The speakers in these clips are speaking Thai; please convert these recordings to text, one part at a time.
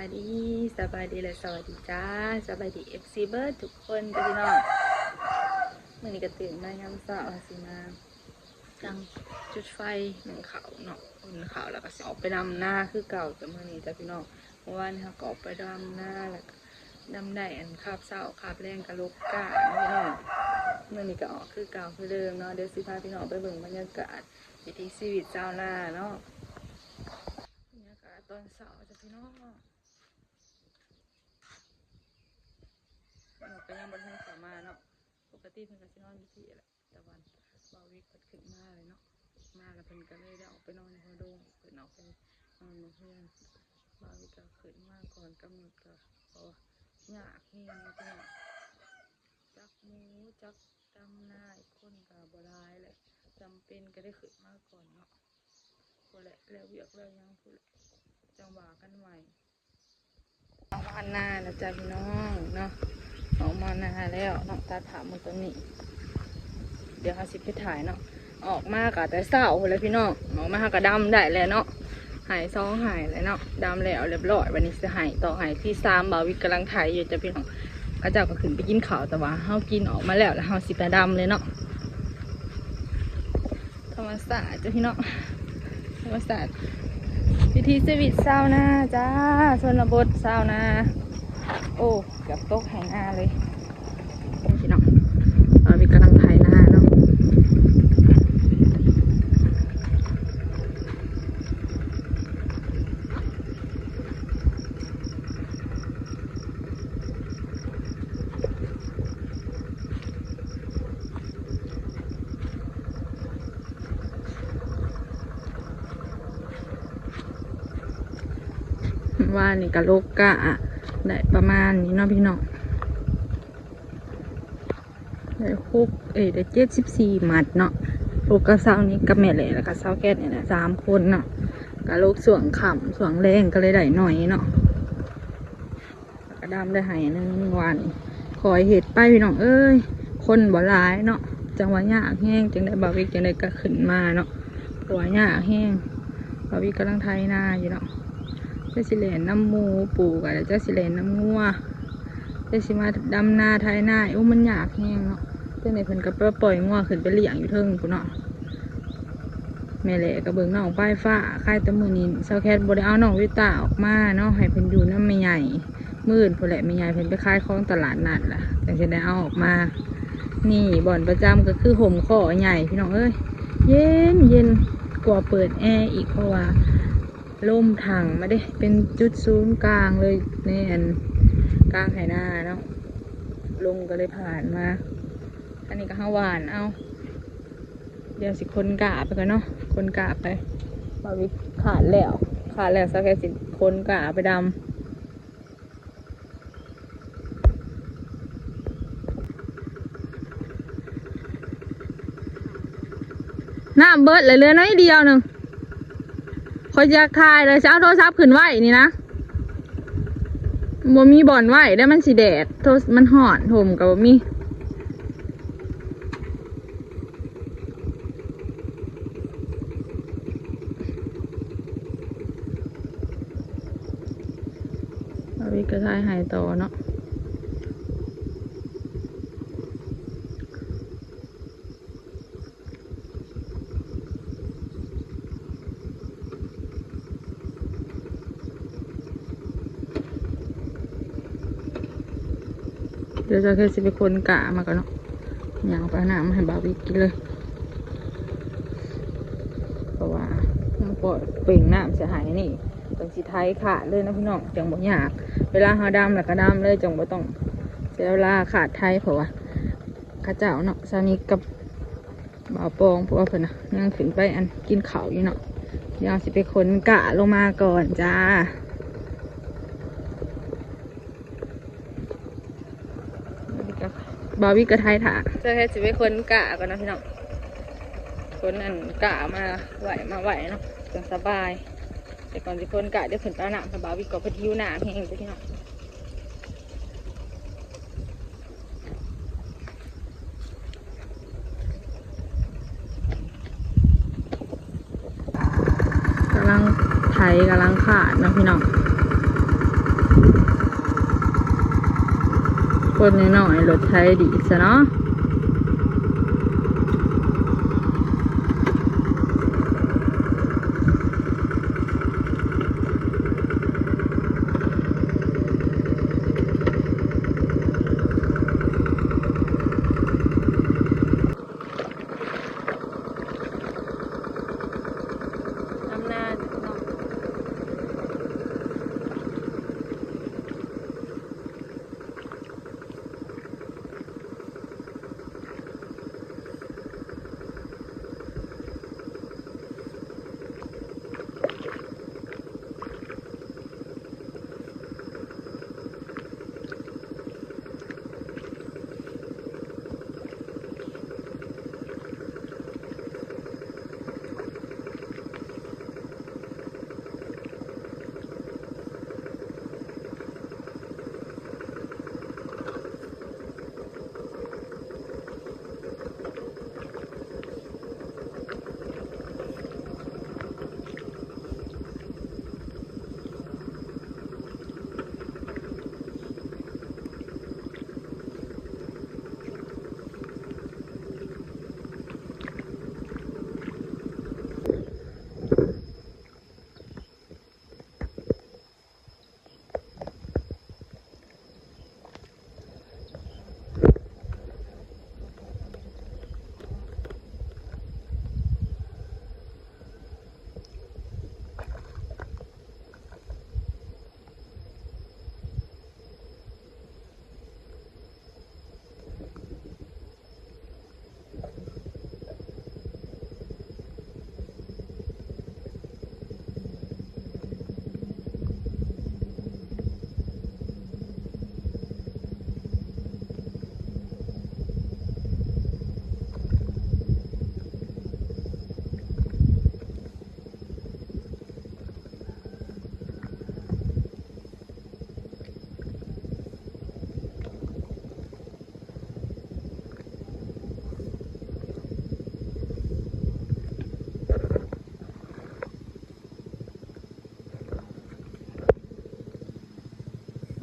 ายดีสบายดีและสวัสดีจ้าสบายดีFCเบิร์ดทุกคนจ้าพี่น้องเมื่อนี้ก็ตื่นมายามเช้าสิมาจังจุดไฟหนึ่งเขาเนาะหนึ่งเขาแล้วก็ออกไปดำหน้าคือเก่าแต่เมื่อนี้จ้าพี่น้องเมื่อวานเขาก็ออกไปดำหน้าแล้วก็ดำได้อันคาบเช้าคาบแรงกับลูกกาพี่น้องเมื่อนี้ก็ออกคือเก่าคือเดิมเนาะเดี๋ยวสิพาพี่น้องไปเบิ่งบรรยากาศวิถีชีวิตชาวนาเนาะบรรยากาศตอนเช้าจ้าพี่น้องก็ยังบนทันสามารถเนาะปกติเพิ่นก็สินอนอยู่ที่แหละแต่วันบาวิกเพิ่นขึ้นมาเลยเนาะมาแล้วเพิ่นก็เลยได้ออกไปนอนในคอนโดเพิ่นออกไปนอนในเพื่อนบาวิกก็ขึ้นมาก่อนกำหนดก็เพราะว่าหยากเฮงเนาะพี่น้องจักหมูจักดำนาอีกคนก็บ่หลายเลยจำเป็นก็ได้ขึ้นมาก่อนเนาะพู้นแหละแล้วเวียกแล้วยังพู้นแหละจังหวะกันใหม่วันหน้านะจ๊ะพี่น้องเนาะออกมานาแล้วเนาะตาถามมันตัวนี้เดี๋ยวเขาสิไปถ่ายเนาะออกมากะแต่เศร้าเลยพี่น้องออกมาหากระดำได้แล้วเนาะหายซองหายเลยเนาะดำแล้วเรียบร้อยวันนี้จะหายต่อหายที่3บาวิกำลังถ่ายอยู่จะพี่น้องก็จะก็ขึ้นไปกินข้าวแต่ว่าเฮากินออกมาแล้วเฮาสิไปดำเลยเนาะธรรมศาสตร์จ้ะพี่น้องธรรมศาสตร์วิถีชีวิตชาวนาจ้าชนบทชาวนาโอ้กับโต๊ะแห่งนาเลยพี่น้องเรามีกำลังไถนาเนาะว่านี่กะโลกกะได้ประมาณนี้เนาะพี่น้องได้ได้74 มัดเนาะลูกกระเซ้านี้กับแม่แหล่แล้วก็เซ้าแก๊สเนี่ยนะ3 คนเนาะกะลูกส่วงขำส่วงแรงก็เลยได้หน่อยเนาะกระดำได้หาย1 วันคอยเห็ดไปพี่น้องเอ้ยคนบ่หลายเนาะจังหวะยากแห้งจังได้บาวิกจังได้ก็ขึ้นมาเนาะเพราะว่ายากแห้งบาวิกกำลังไถนาอยู่เนาะเจ้าสิเลนน้ำมูปูกับเจ้าสิเลนน้ำงัวเจ้าสิมาดำนาไถนามันอยากแห้งเนาะเจ้าในเพิ่นก็ปล่อยงัวขึ้นไปเลี้ยงอยู่เทิงกูเนาะแม่แหล่ก็เบิ่งน้องป้ายฟ้าค่ายตะมือนี้เซาแคทบ่ได้เอาน้องวิตาออกมาเนาะให้เพิ่นอยู่น้ำไม่ใหญ่มื่นพุ่นแหละไม่ใหญ่เพิ่นไปขายของตลาดนัดล่ะแต่จะได้เอาออกมานี่บ่อนประจำก็คือห่มข้อใหญ่พี่น้องเอ้ยเย็นเย็นกว่าเปิดแอร์อีกเพราะว่าล่มถังมาได้เป็นจุดศูนย์กลางเลยในอันกลางไหหน้าเนาะลมก็เลยผ่านมาอันนี้ก็ห้าวานเอาเดี๋ยวสิคนกะไปกันเนาะคนกะไปบาวิขาดแล้วสักแค่สิคนกะไปดำน้ำเบิดเลยเรือน้อยเดียวหนึ่งคอยอยากถ่ายเลยจะเอาโทรศัพท์ขึ้นไหวนี่นะบ่มีบ่อนไหวได้มันสีแดดโทรมันห่อนห่มกับบ่มีเอาวิกระทายหายต่อเนาะเดี๋ยวจะเคยสิไปคนกะมากันเนาะอย่างไปน้ำให้บาวิกินเลยเพราะว่าน้ำปอดเปล่งน้ำเสียหายนี่ต้องสิไทยขาดเลยนะพี่น้องจังบ่ยากเวลาหาดำแล้วก็ดำเลยจังบ่ต้องเสียเวลาขาดไทยเพราะว่าข้าเจ้าเนาะซานิกับบ่าวปองเพราะว่าเพิ่นนะยังขึ้นไปอันกินข้าวอยู่เนาะเดี๋ยวสิไปคนกะลงมาก่อนจ้าบาวิกระไทยถาจะให้สิไปคนกะก่อนนะพี่น้องคนอันกะมาไหวเนาะจังสบายแต่ก่อนสิคนกะเดี๋ยวขึ้นตาหนักบาวิกก็พทิวหนาแห้งไปพี่น้องกำลังไถกำลังขาดนะพี่น้อง คนน้อยๆรถไทยดีซะเนาะน้ำหน้าเนาะ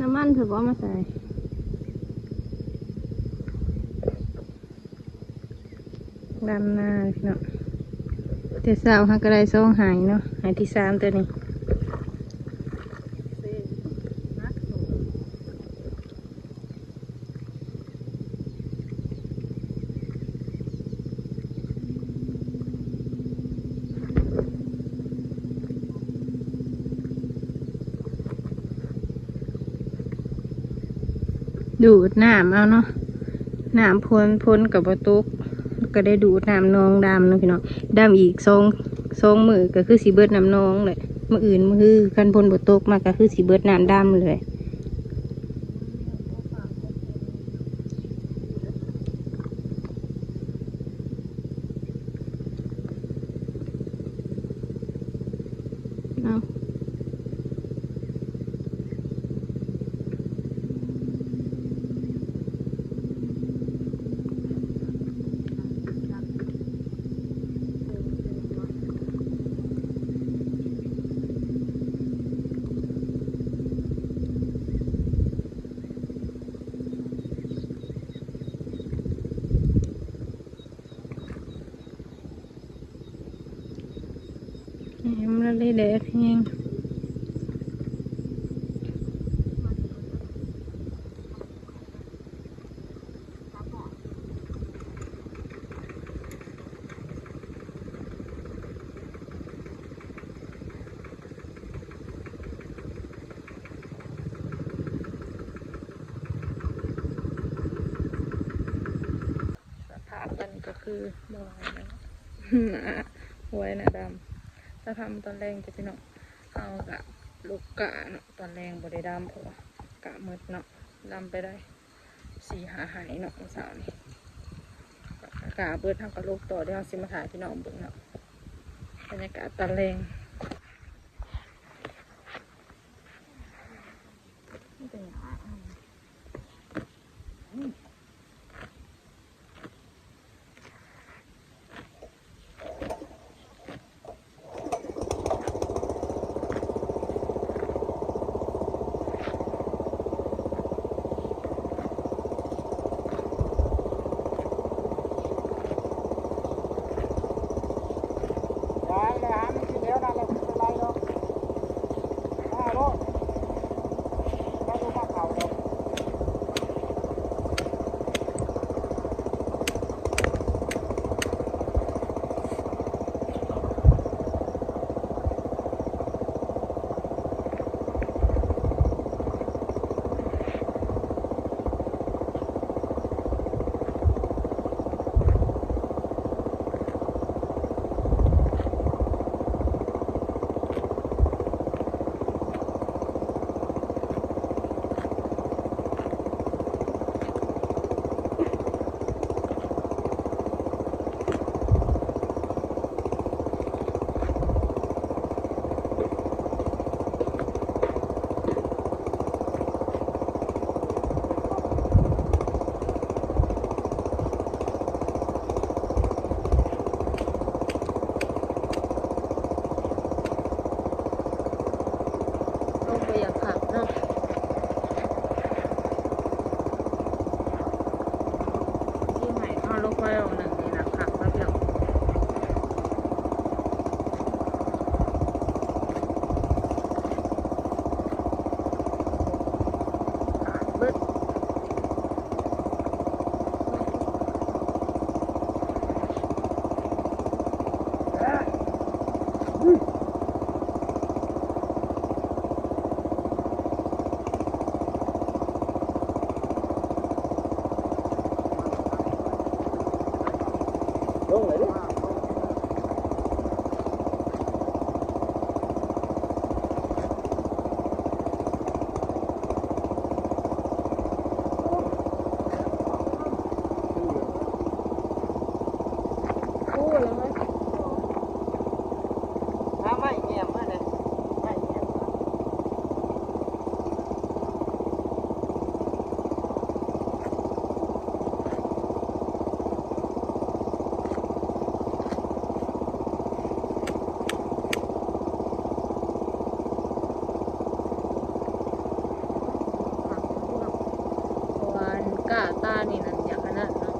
น้ำมันถือว่ามาใส่ดำหน้าพี่เนาะแต่สาวฮักกระไดซ่องหายเนาะหายที่3ตัวนี้ดูดน้ำเอาเนาะน้ำพ้นกับประตูก็ได้ดูดน้ำนองดำเนาะพี่น้องดำอีกสองมือก็คือสีเบิดน้ำนองเลยมืออื่นมือกันพ้นประตูมาก็คือสีเบิดน้ำดำเลยเอามันเลยแดดแห้งสภาพมันก็คือบอยนะหวยนะดำถ้าทำตอนแรงจะพี่น้องเอากะลูกกะเนาะตอนแรงบริดำเพราะว่ากะมืดเนาะดำไปได้4-5 หายเนาะสาวนี่กะเบิดทางกับลูกต่อได้เอาสิมาถ่ายพี่น้องเบิ่งเนาะบรรยากาศตอนแรง เนาะที่ไหนเอาลงไปเอาหนึ่งนี่นะคะแล้วเดี๋ยวเบิดลงเลยดิกู้แล้วไหม ถ้าไม่เงียบมาเลยไม่เงียบ เพราะว่ากาตานี่นั่นอย่างขนาดเนาะ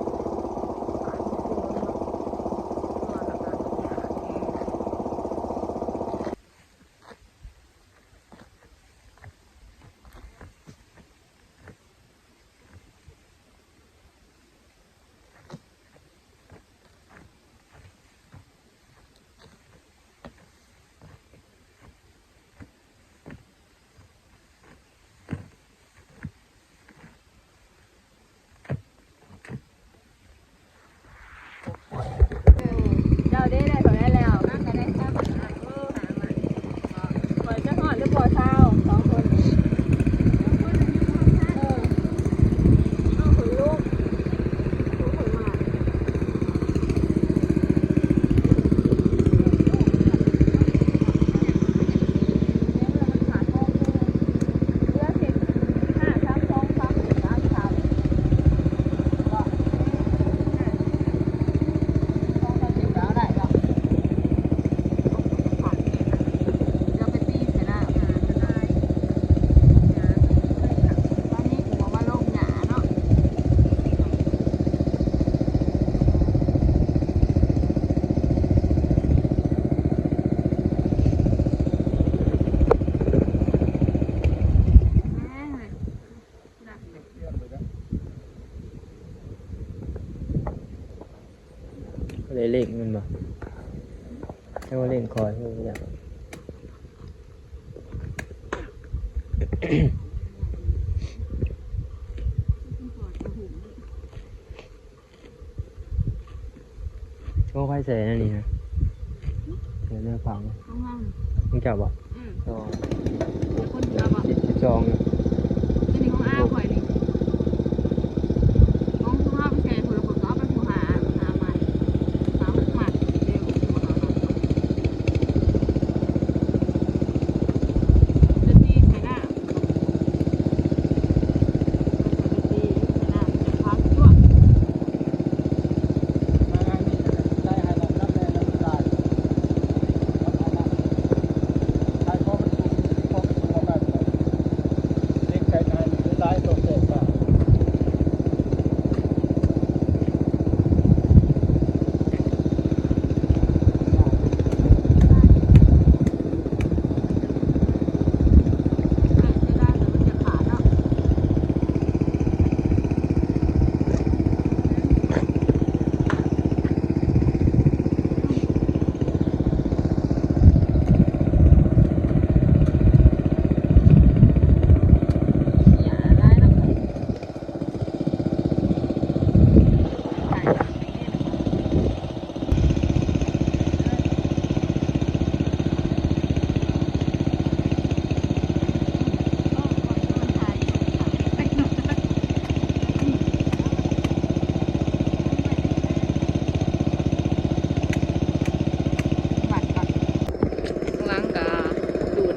เจ้าได้ถอยได้แล้วนั่งกันได้ครับปล่อยจะหอดหรือปล่อยเท้าสองคนเอาขุนลูกขุนมาเลยเล่งมันบ่ให้ว่าเล่งคอยให้ว่าอย่างโอ้ไฟเสยนั่นนี่นะเดี๋ยวเนื้อฟังมึงจับบ่จองจิตจองเนี่ย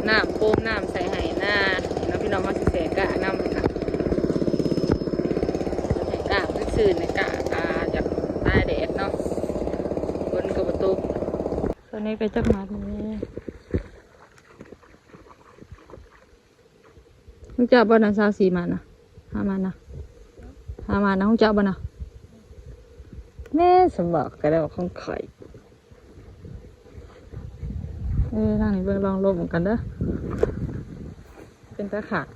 น้ำโป้งน้ำใส่ไห้หน้าแล้วพี่น้องมาสิเสกะน้ำค่ะใส่กะมันซื่นในกะอยากตายแดดเนาะบนกระตุกตอนนี้ก็จะมาตรงนี้ งจับบ่นะสาวสีมันนะหามันนะห้องจับบ่นะแม่สมบัติก็ได้ว่าของข่อยทางนี้เบิ่งลองลบกันเด้อเป็นตาขาด